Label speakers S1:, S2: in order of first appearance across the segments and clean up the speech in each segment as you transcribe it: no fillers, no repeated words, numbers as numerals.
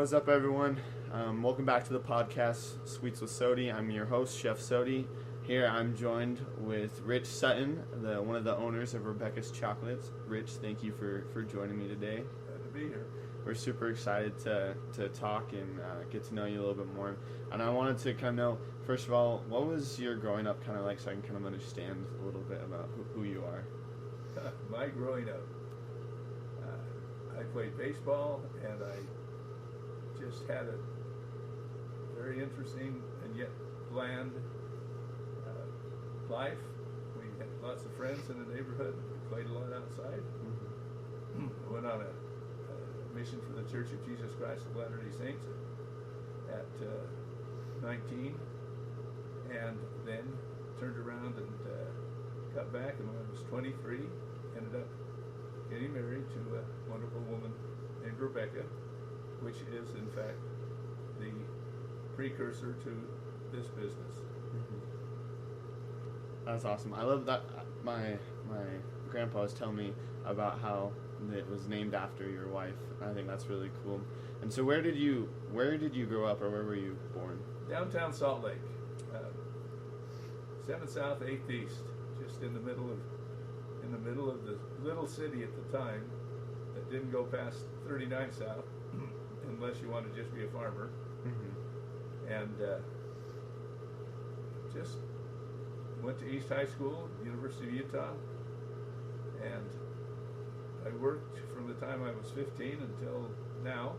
S1: What's up, everyone? Welcome back to the podcast, Sweets with Sodi. I'm your host, Chef Sodi. Here I'm joined with Rich Sutton, one of the owners of Rebecca's Chocolates. Rich, thank you for joining me today.
S2: Glad to be here.
S1: We're super excited to talk and get to know you a little bit more. And I wanted to kind of know, first of all, what was your growing up kind of like, so I can kind of understand a little bit about who you are?
S2: My growing up, I played baseball, and I just had a very interesting and yet bland life. We had lots of friends in the neighborhood. We played a lot outside. I went on a mission for the Church of Jesus Christ of Latter-day Saints at 19, and then turned around and got back, and when I was 23, ended up getting married to a wonderful woman named Rebecca, which is in fact the precursor to this business.
S1: That's awesome. I love that. My grandpa was telling me about how it was named after your wife. I think that's really cool. And so where did you grow up, or where were you born?
S2: Downtown Salt Lake, 7th South, 8th East, just in the middle of the little city at the time that didn't go past 39 South, unless you want to just be a farmer. And just went to East High School, University of Utah, and I worked from the time I was 15 until now.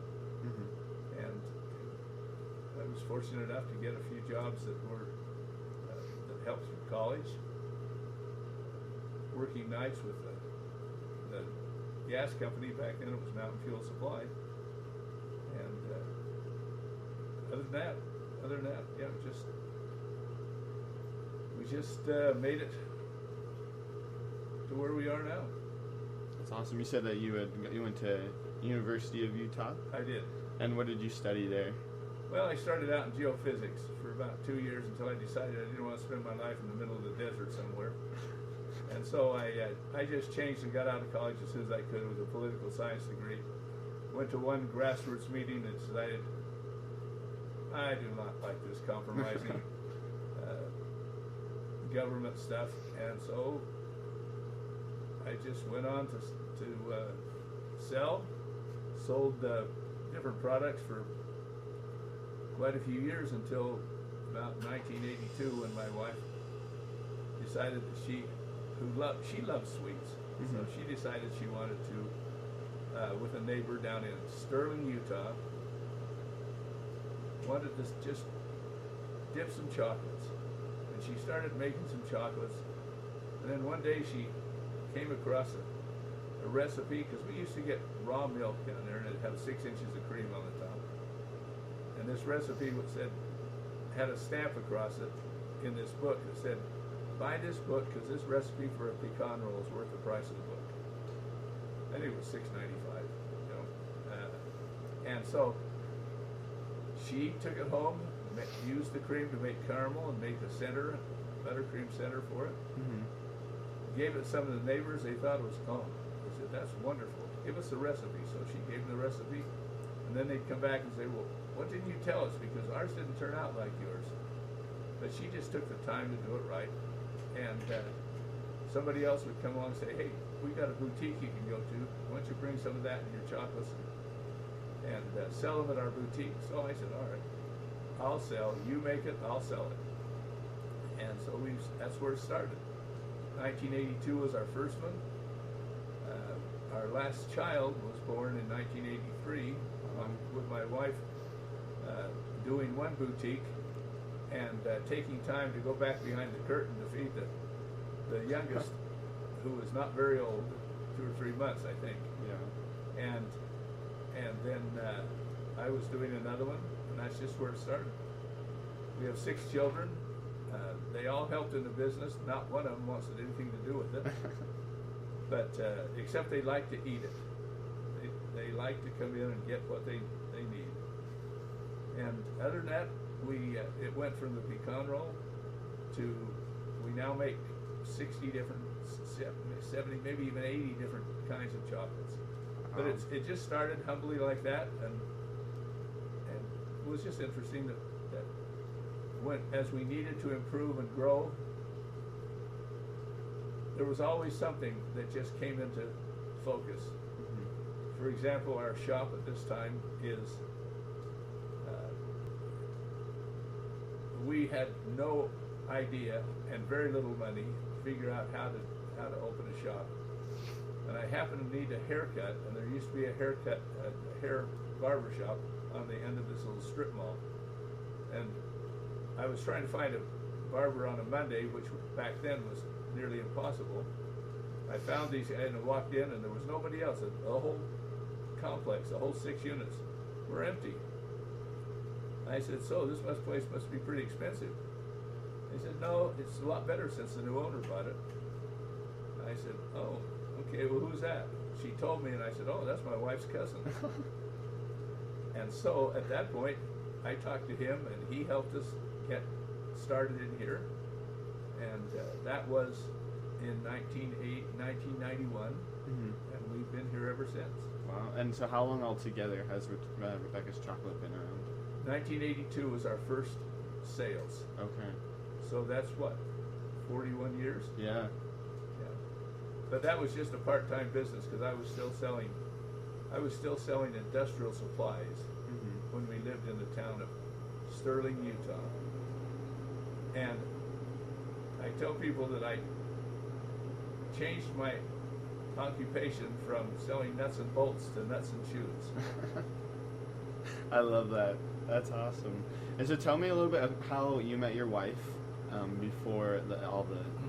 S2: And I was fortunate enough to get a few jobs that that helped through college, working nights with the gas company. Back then it was Mountain Fuel Supply. And other than that, yeah, we just made it to where we are now.
S1: That's awesome. You said that you went to University of Utah?
S2: I did.
S1: And what did you study there?
S2: Well, I started out in geophysics for about 2 years until I decided I didn't want to spend my life in the middle of the desert somewhere. And so I just changed and got out of college as soon as I could with a political science degree. Went to one grassroots meeting and decided I do not like this compromising government stuff, and so I just went on to sold different products for quite a few years until about 1982, when my wife decided that she loves sweets. So she decided she wanted to, with a neighbor down in Sterling, Utah, wanted to just dip some chocolates. And she started making some chocolates. And then one day she came across a recipe, because we used to get raw milk down there, and it'd have 6 inches of cream on the top. And this recipe had a stamp across it in this book that said, "Buy this book, because this recipe for a pecan roll is worth the price of the book." I think it was $6.95, and so she took it home, used the cream to make caramel and make a buttercream center for it. Gave it to some of the neighbors. They thought it was, they said, "That's wonderful. Give us the recipe." So she gave them the recipe, and then they'd come back and say, "Well, what didn't you tell us? Because ours didn't turn out like yours." But she just took the time to do it right. And somebody else would come along and say, "Hey, we got a boutique you can go to. Why don't you bring some of that in your chocolates and sell them at our boutique?" So I said, "All right, I'll sell. You make it, I'll sell it." And so that's where it started. 1982 was our first one. Our last child was born in 1983 with my wife doing one boutique and taking time to go back behind the curtain to feed the youngest, who was not very old, 2 or 3 months, I think.
S1: Yeah.
S2: And then I was doing another one, and that's just where it started. We have 6 children. They all helped in the business. Not one of them wants to do anything to do with it, but except they like to eat it. They like to come in and get what they need. And other than that, it went from the pecan roll to, we now make 60 different, 70, maybe even 80 different kinds of chocolates. But it just started humbly like that, and was just interesting that as we needed to improve and grow, there was always something that just came into focus. For example, our shop at this time is, we had no idea and very little money to figure out how to open a shop. And I happened to need a haircut, and there used to be a hair barber shop on the end of this little strip mall. And I was trying to find a barber on a Monday, which back then was nearly impossible. I found these, and I walked in, and there was nobody else. The whole complex, the whole 6 units, were empty. I said, so this place must be pretty expensive. They said, no, it's a lot better since the new owner bought it. I said, oh, okay, well, who's that? She told me, and I said, oh, that's my wife's cousin. And so at that point, I talked to him, and he helped us get started in here. And that was in 1991, and we've been here ever since.
S1: Wow. And so how long altogether has Rebecca's Chocolate been around?
S2: 1982 was our first sales.
S1: Okay.
S2: So that's what, 41 years?
S1: Yeah.
S2: But that was just a part-time business because I was still selling industrial supplies when we lived in the town of Sterling, Utah. And I tell people that I changed my occupation from selling nuts and bolts to nuts and shoes.
S1: I love that. That's awesome. And so tell me a little bit of how you met your wife before all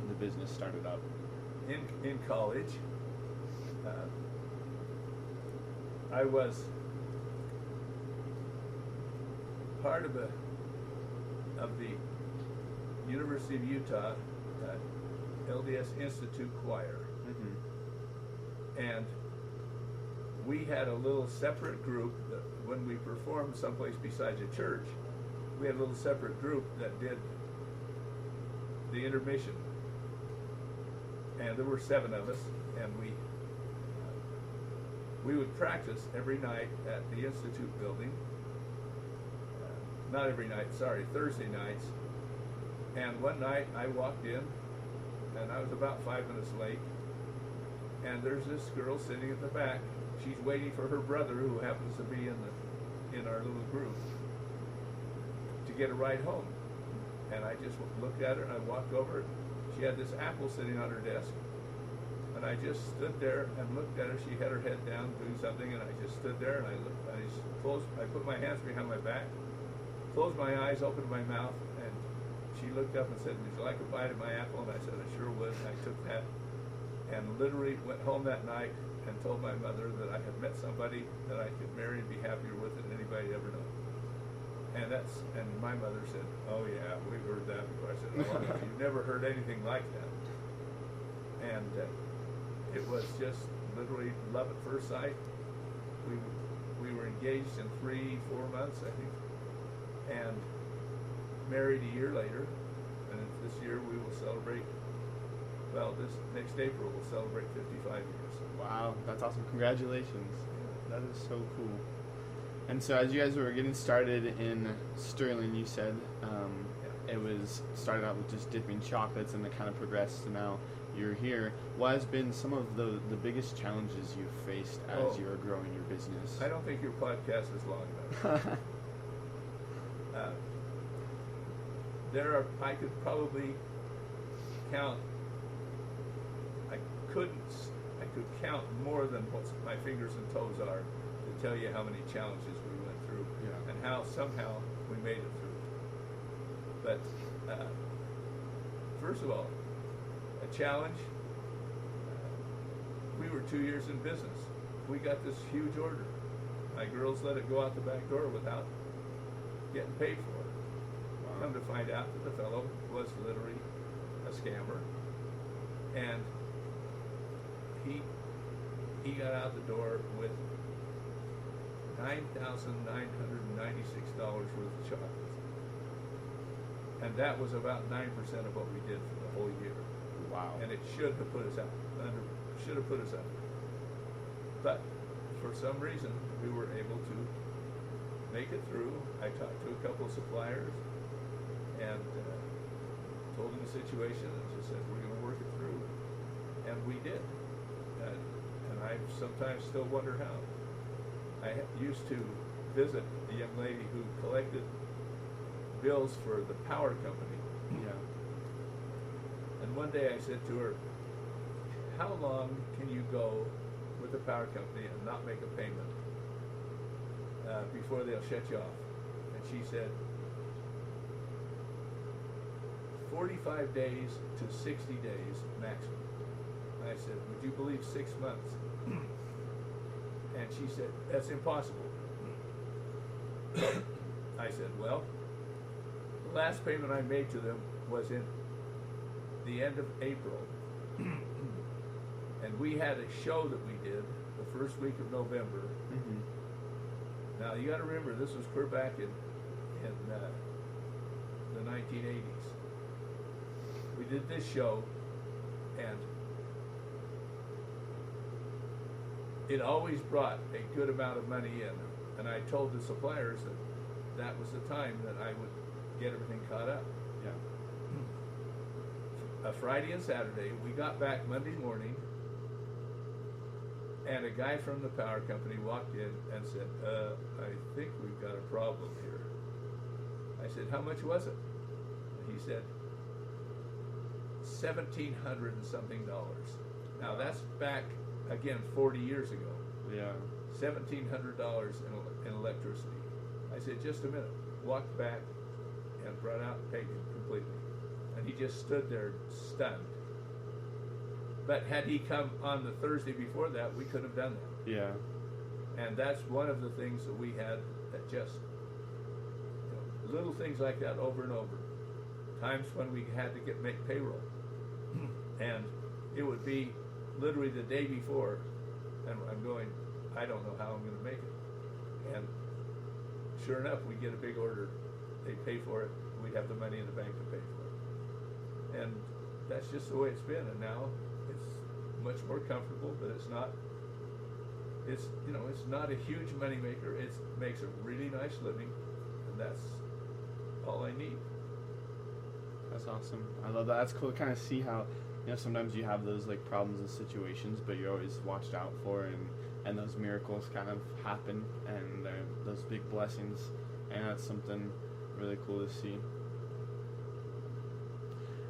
S1: the business started up.
S2: In college, I was part of the University of Utah LDS Institute Choir. And we had a little separate group that when we performed someplace besides a church, we had a little separate group that did the intermission. And there were 7 of us, and we would practice every night at the Institute building. Not every night, sorry, Thursday nights. And one night I walked in, and I was about 5 minutes late, and there's this girl sitting at the back. She's waiting for her brother, who happens to be in our little group, to get a ride home. And I just looked at her, and I walked over. She had this apple sitting on her desk, and I just stood there and looked at her. She had her head down doing something, and I just stood there, and I put my hands behind my back, closed my eyes, opened my mouth, and she looked up and said, would you like a bite of my apple? And I said, I sure would. And I took that and literally went home that night and told my mother that I had met somebody that I could marry and be happier with than anybody ever known. And my mother said, oh yeah, we've heard that before. I said, oh, you've never heard anything like that. And it was just literally love at first sight. We were engaged in 3-4 months, I think, and married a year later. And this year we will celebrate, this next April we'll celebrate 55 years.
S1: Wow, that's awesome. Congratulations. Yeah. That is so cool. And so as you guys were getting started in Sterling, you said it was started out with just dipping chocolates, and it kind of progressed to now you're here. What has been some of the biggest challenges you've faced as you are growing your business?
S2: I don't think your podcast is long enough. I could probably count, I could count more than what my fingers and toes are to tell you how many challenges we went through and how somehow we made it through. But first of all, a challenge, we were 2 years in business. We got this huge order. My girls let it go out the back door without getting paid for it. Wow. Come to find out that the fellow was literally a scammer, and he got out the door with $9,996 worth of chocolates, and that was about 9% of what we did for the whole year.
S1: Wow!
S2: And it should have put us under. But for some reason, we were able to make it through. I talked to a couple of suppliers and told them the situation and just said, we're going to work it through. And we did. And I sometimes still wonder how. I used to visit a young lady who collected bills for the power company.
S1: Yeah.
S2: And one day I said to her, how long can you go with the power company and not make a payment before they'll shut you off? And she said, 45 days to 60 days maximum. And I said, would you believe 6 months? And she said, that's impossible. I said, well, the last payment I made to them was in the end of April. And we had a show that we did the first week of November.
S1: Mm-hmm.
S2: Now you got to remember, this was clear back in the 1980s. We did this show, and it always brought a good amount of money in. And I told the suppliers that that was the time that I would get everything caught up.
S1: Yeah.
S2: A Friday and Saturday, we got back Monday morning, and a guy from the power company walked in and said, I think we've got a problem here. I said, how much was it? And he said, $1,700 and something dollars. Now that's back, again, 40 years ago.
S1: Yeah.
S2: $1,700 in electricity. I said, just a minute. Walked back and brought out and paid him completely. And he just stood there stunned. But had he come on the Thursday before that, we couldn't have done that.
S1: Yeah.
S2: And that's one of the things that we had that just, little things like that over and over. Times when we had to make payroll. And it would be literally the day before, and I'm going, I don't know how I'm going to make it. And sure enough, we get a big order. They pay for it. We'd have the money in the bank to pay for it. And that's just the way it's been. And now it's much more comfortable, but it's not. It's not a huge money maker. It makes a really nice living, and that's all I need.
S1: That's awesome. I love that. That's cool to kind of see how, sometimes you have those like problems and situations, but you're always watched out for, and those miracles kind of happen, and those big blessings, and that's something really cool to see.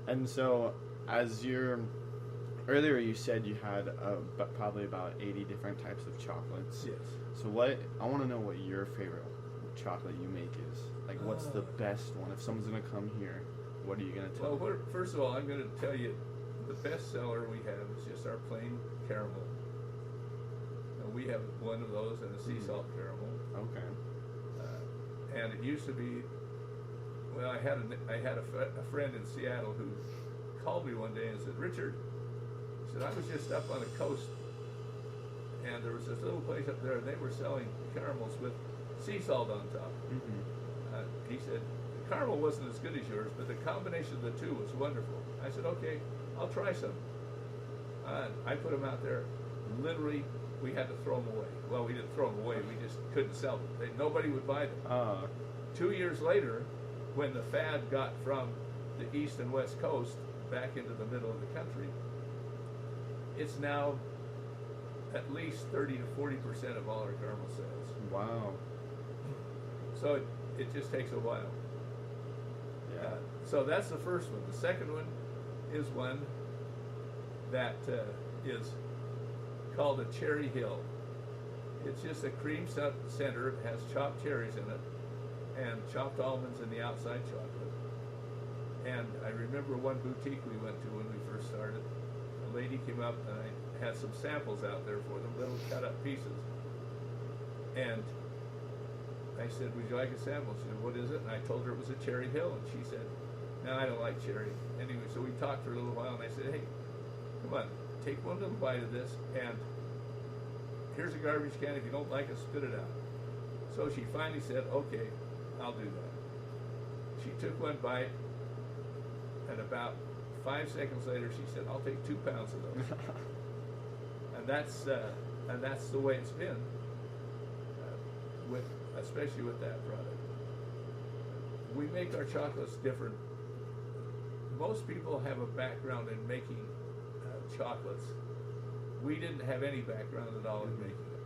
S1: And so, earlier you said you had probably about 80 different types of chocolates.
S2: Yes.
S1: So I want to know what your favorite chocolate you make is. Like, what's the best one? If someone's going to come here, what are you going to tell them?
S2: Well, first of all, I'm going to tell you the best seller we have is just our plain caramel. And we have one of those and a sea salt caramel.
S1: Okay.
S2: And it used to be, well, I had a friend in Seattle who called me one day and said, Richard, he said, I was just up on the coast, and there was this little place up there, and they were selling caramels with sea salt on top.
S1: Mm-hmm.
S2: He said, the caramel wasn't as good as yours, but the combination of the two was wonderful. I said, okay, I'll try some. I put them out there. Literally, we had to throw them away. Well, we didn't throw them away. We just couldn't sell them. Nobody would buy them. 2 years later, when the fad got from the east and west coast back into the middle of the country, it's now at least 30 to 40% of all our caramel sales.
S1: Wow.
S2: So it just takes a while.
S1: Yeah.
S2: So that's the first one. The second one is one that is called a Cherry Hill. It's just a cream center. It has chopped cherries in it and chopped almonds in the outside chocolate. And I remember one boutique we went to when we first started. A lady came up and I had some samples out there for them, little cut up pieces. And I said, would you like a sample? She said, what is it? And I told her it was a Cherry Hill. And she said, no, I don't like cherry. Anyway, so we talked for a little while and I said, hey, come on, take one little bite of this and here's a garbage can. If you don't like it, spit it out. So she finally said, okay, I'll do that. She took one bite, and about 5 seconds later, she said, I'll take 2 pounds of those. And that's the way it's been with especially with that product. We make our chocolates different. Most people have a background in making chocolates. We didn't have any background at all in making them.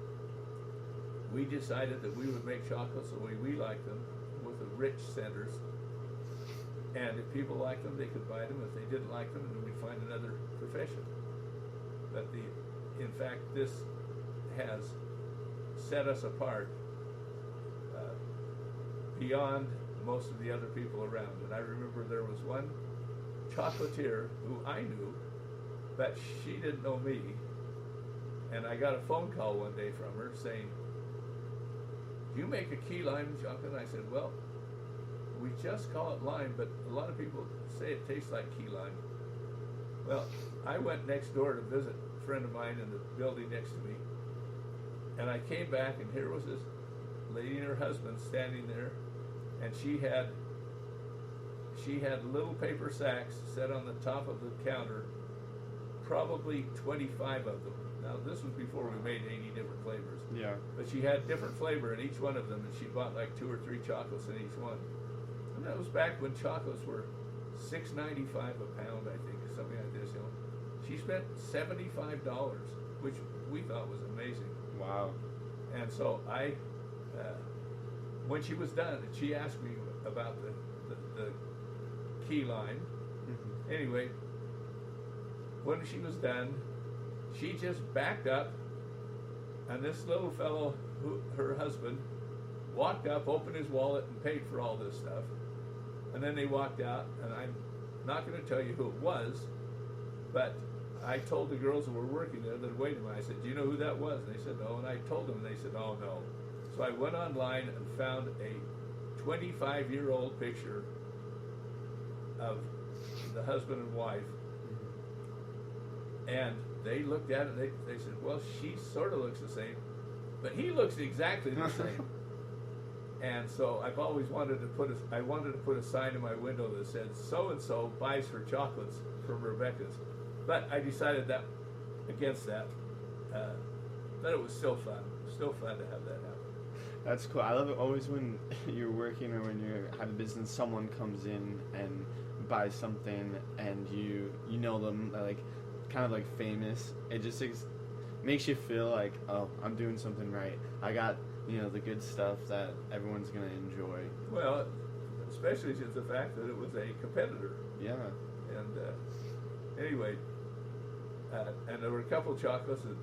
S2: We decided that we would make chocolates the way we like them, with the rich centers. And if people liked them, they could buy them. If they didn't like them, then we'd find another profession. But in fact, this has set us apart beyond most of the other people around. And I remember there was one chocolatier who I knew, but she didn't know me. And I got a phone call one day from her saying, "Do you make a key lime chocolate?" And I said, "Well, we just call it lime, but a lot of people say it tastes like key lime." Well, I went next door to visit a friend of mine in the building next to me, and I came back, and here was this lady and her husband standing there, and she had little paper sacks set on the top of the counter, probably 25 of them. Now, this was before we made 80 different flavors.
S1: Yeah.
S2: But she had different flavor in each one of them, and she bought like 2 or 3 chocolates in each one. And that was back when chocolates were $6.95 a pound, I think, something like this. You know, she spent $75, which we thought was amazing.
S1: Wow.
S2: And so when she was done, and she asked me about the key lime.
S1: Mm-hmm.
S2: Anyway, when she was done, she just backed up, and this little fellow, her husband, walked up, opened his wallet, and paid for all this stuff. And then they walked out, and I'm not going to tell you who it was, but I told the girls who were working there that, wait a minute, I said, "Do you know who that was?" And they said, "No." And I told them, and they said, "Oh, no." So I went online and found a 25-year-old picture of the husband and wife, and they looked at it, they said, "Well, she sort of looks the same, but he looks exactly the same." And so I've always wanted to put a sign in my window that said, "So-and-so buys her chocolates from Rebecca's." But I decided against that, that it was still fun to have that happen.
S1: That's cool. I love it always when you're working or when you have a business, someone comes in and buys something and you know them, like kind of like famous. It just makes you feel like, oh, I'm doing something right. I got, the good stuff that everyone's going to enjoy.
S2: Well, especially since the fact that it was a competitor.
S1: Yeah.
S2: And anyway, and there were a couple of chocolates that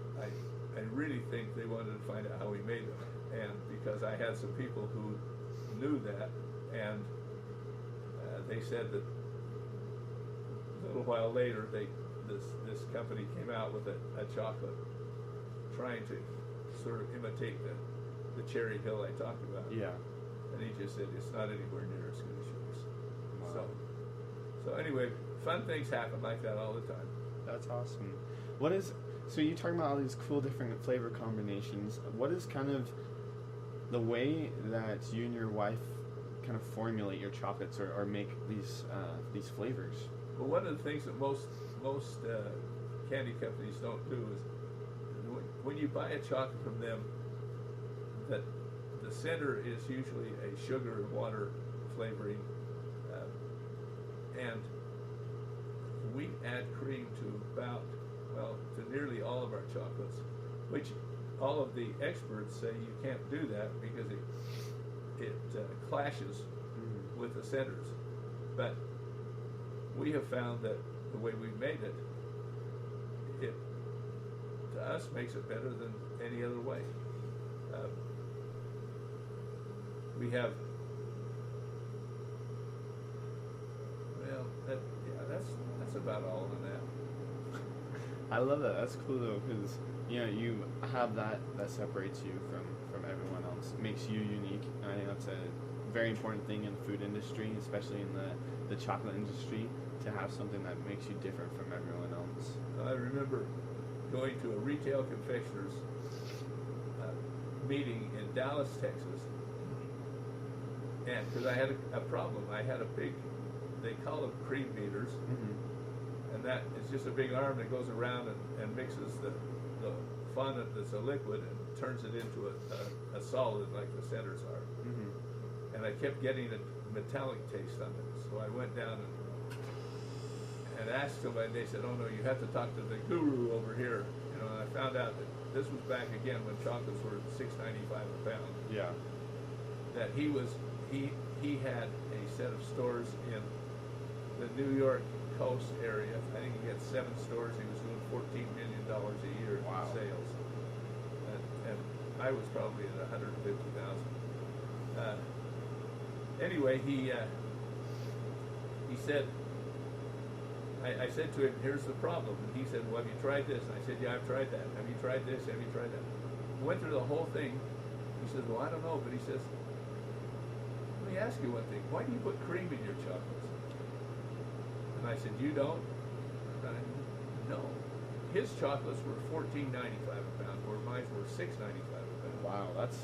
S2: I really think they wanted to find out how we made them. And because I had some people who knew that, and they said that a little while later, this company came out with a chocolate trying to sort of imitate the Cherry Hill I talked about.
S1: Yeah.
S2: And he just said it's not anywhere near as good as yours.
S1: Wow.
S2: So anyway, fun things happen like that all the time.
S1: That's awesome. So you're talking about all these cool different flavor combinations. What is kind of the way that you and your wife kind of formulate your chocolates or make these flavors?
S2: Well, one of the things that most candy companies don't do is when you buy a chocolate from them, that the center is usually a sugar and water flavoring, and we add cream to nearly all of our chocolates, which all of the experts say you can't do that because it clashes with the centers. But we have found that the way we made it to us makes it better than any other way. We have, that's about all on that.
S1: I love that. That's cool though, because you have that separates you from everyone else. It makes you unique, and I think that's a very important thing in the food industry, especially in the chocolate industry, to have something that makes you different from everyone else.
S2: I remember going to a retail confectioner's meeting in Dallas, Texas, and because I had a problem. I had a big, they call them cream beaters, and that is just a big arm that goes around and mixes the fondant that's a liquid and turns it into a solid like the centers are.
S1: Mm-hmm.
S2: And I kept getting a metallic taste on it. So I went down and asked them, and they said, "Oh no, you have to talk to the guru over here." You know, and I found out that this was back again when chocolates were $6.95 a pound.
S1: Yeah.
S2: That he had a set of stores in the New York coast area. I think he had 7 stores. He was doing $14 million a year in sales, and I was probably at 150,000. Anyway, he said, I said to him, "Here's the problem." And he said, "Well, have you tried this?" And I said, "Yeah, I've tried that." "Have you tried this? Have you tried that?" We went through the whole thing. He says, "Well, I don't know," but he says, "Let me ask you one thing. Why do you put cream in your chocolates?" And I said, "You don't?" And no. His chocolates were $14.95 a pound, where mine were $6.95 a pound.
S1: Wow, that's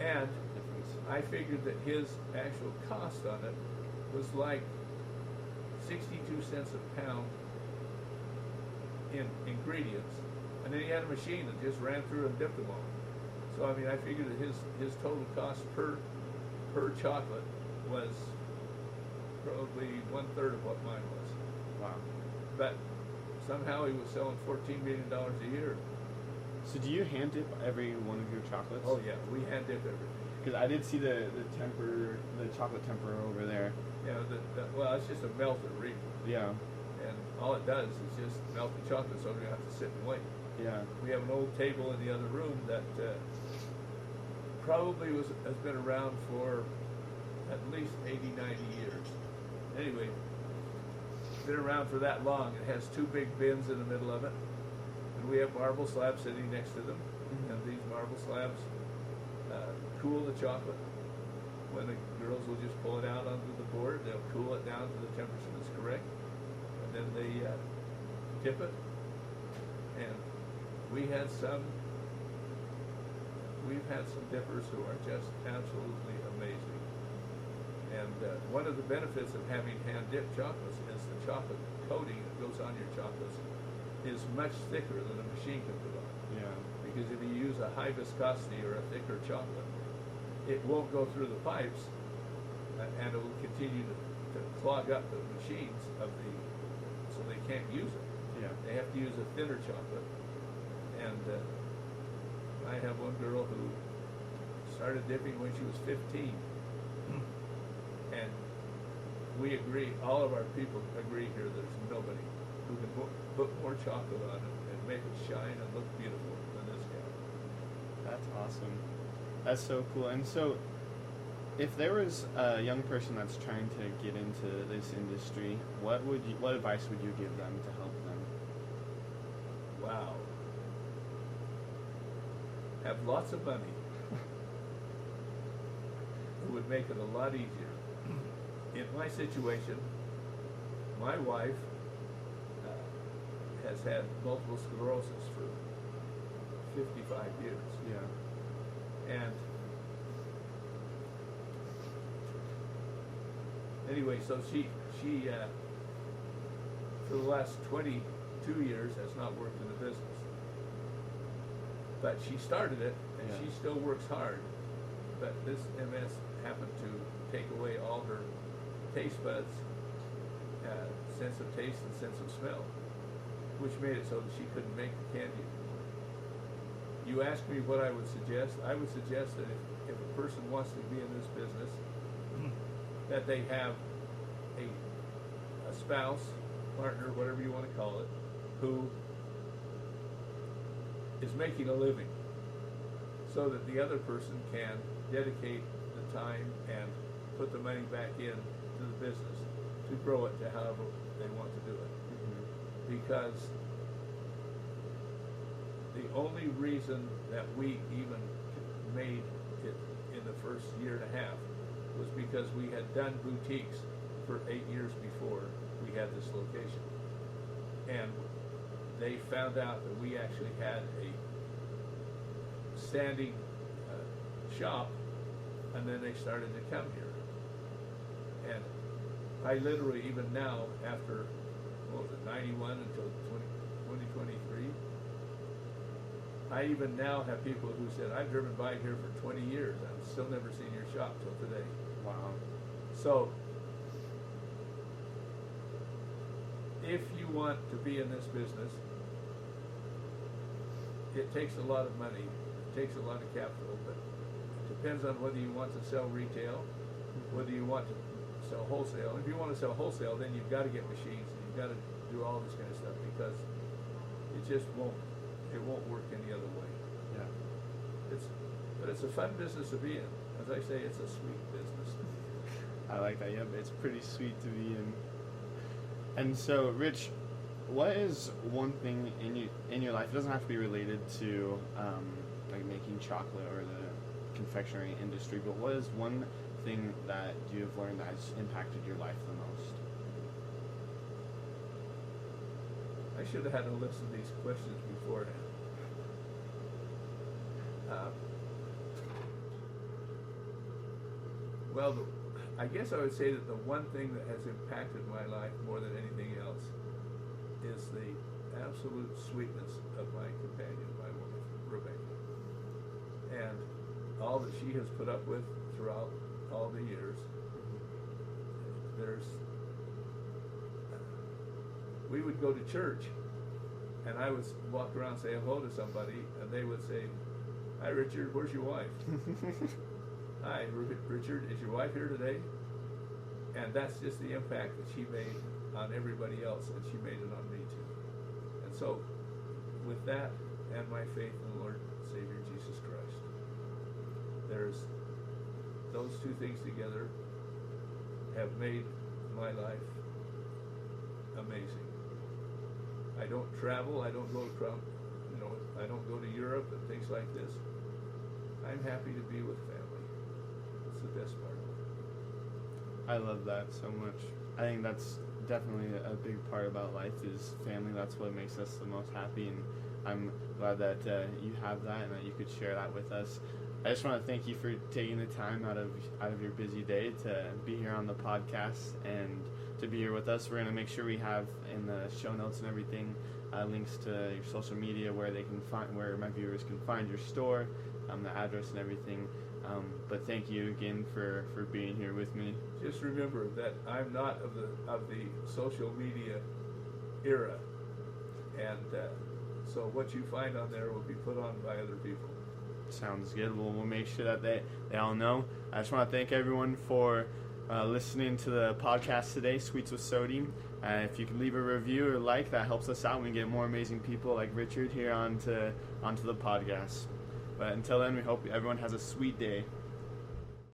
S2: And
S1: difference.
S2: I figured that his actual cost on it was like 62 cents a pound in ingredients, and then he had a machine that just ran through and dipped them all. So I mean, I figured that his total cost per chocolate was probably 1/3 of what mine was.
S1: Wow.
S2: But somehow he was selling $14 million a year.
S1: So do you hand dip every one of your chocolates?
S2: Oh yeah, we hand dip everything.
S1: Because I did see the chocolate temper over there.
S2: You know, well, it's just a melter, really.
S1: Yeah.
S2: And all it does is just melt the chocolate, so we don't have to sit and wait.
S1: Yeah.
S2: We have an old table in the other room that probably has been around for at least 80, 90 years. Anyway, been around for that long. It has 2 big bins in the middle of it, and we have marble slabs sitting next to them.
S1: Mm-hmm.
S2: And these marble slabs cool the chocolate. When the girls will just pull it out onto the board, they'll cool it down to the temperature that's correct, and then they tip it. And we've had some dippers who are just absolutely amazing. And one of the benefits of having hand-dipped chocolates is the chocolate coating that goes on your chocolates is much thicker than a machine can put on.
S1: Yeah.
S2: Because if you use a high viscosity or a thicker chocolate, it won't go through the pipes, and it will continue to clog up the machines so they can't use it.
S1: Yeah.
S2: They have to use a thinner chocolate. And I have one girl who started dipping when she was 15. And we agree, all of our people agree here, there's nobody who can put more chocolate on it and make it shine and look beautiful than this guy.
S1: That's awesome. That's so cool. And so, if there was a young person that's trying to get into this industry, what advice would you give them to help them?
S2: Wow. Have lots of money. It would make it a lot easier. In my situation, my wife has had multiple sclerosis for 55 years.
S1: Yeah.
S2: And anyway, so she for the last 22 years has not worked in the business. But she started it, and
S1: Yeah.
S2: she still works hard. But this MS happened to take away all her taste buds, sense of taste and sense of smell, which made it so that she couldn't make the candy. You asked me what I would suggest. I would suggest that if a person wants to be in this business, that they have a spouse, partner, whatever you want to call it, who is making a living, so that the other person can dedicate the time and put the money back in to the business to grow it to however they want to do it.
S1: Mm-hmm.
S2: Because the only reason that we even made it in the first year and a half was because we had done boutiques for 8 years before we had this location. And they found out that we actually had a standing shop, and then they started to come here. And I literally, even now, after, 91 until 2023, I even now have people who said, I've driven by here for 20 years. I've still never seen your shop till today.
S1: Wow.
S2: So, if you want to be in this business, it takes a lot of money, it takes a lot of capital, but it depends on whether you want to sell retail, whether you want to sell wholesale. If you want to sell wholesale, then you've got to get machines, and you've got to do all this kind of stuff, because it just won't work any other way.
S1: Yeah.
S2: But it's a fun business to be in. As I say, it's a sweet business.
S1: I like that. Yep, it's pretty sweet to be in. And so, Rich, what is one thing in your life? It doesn't have to be related to like making chocolate or the confectionery industry, but what is one thing that you have learned that has impacted your life the most?
S2: I should have had to listen to these questions beforehand. Well, I guess I would say that the one thing that has impacted my life more than anything else is the absolute sweetness of my companion, my wife, Rebecca, and all that she has put up with throughout all the years. We would go to church, and I would walk around and say hello to somebody, and they would say, "Hi, Richard, where's your wife?" "Hi, Richard, is your wife here today?" And that's just the impact that she made on everybody else, and she made it on me too. And so, with that and my faith in the Lord and Savior Jesus Christ, those two things together have made my life amazing. I don't travel, I don't go I don't go to Europe and things like this. I'm happy to be with family. It's the best part of it.
S1: I love that so much. I think that's definitely a big part about life is family. That's what makes us the most happy, and I'm glad that you have that and that you could share that with us. I just want to thank you for taking the time out of your busy day to be here on the podcast and to be here with us. We're going to make sure we have in the show notes and everything links to your social media where my viewers can find your store, the address and everything. But thank you again for being here with me.
S2: Just remember that I'm not of the social media era, and so what you find on there will be put on by other people.
S1: Sounds good. Well, we'll make sure that they all know. I just want to thank everyone for listening to the podcast today, Sweets with Sody. If you can leave a review or like, that helps us out, and we get more amazing people like Richard here onto the podcast. But until then, we hope everyone has a sweet day.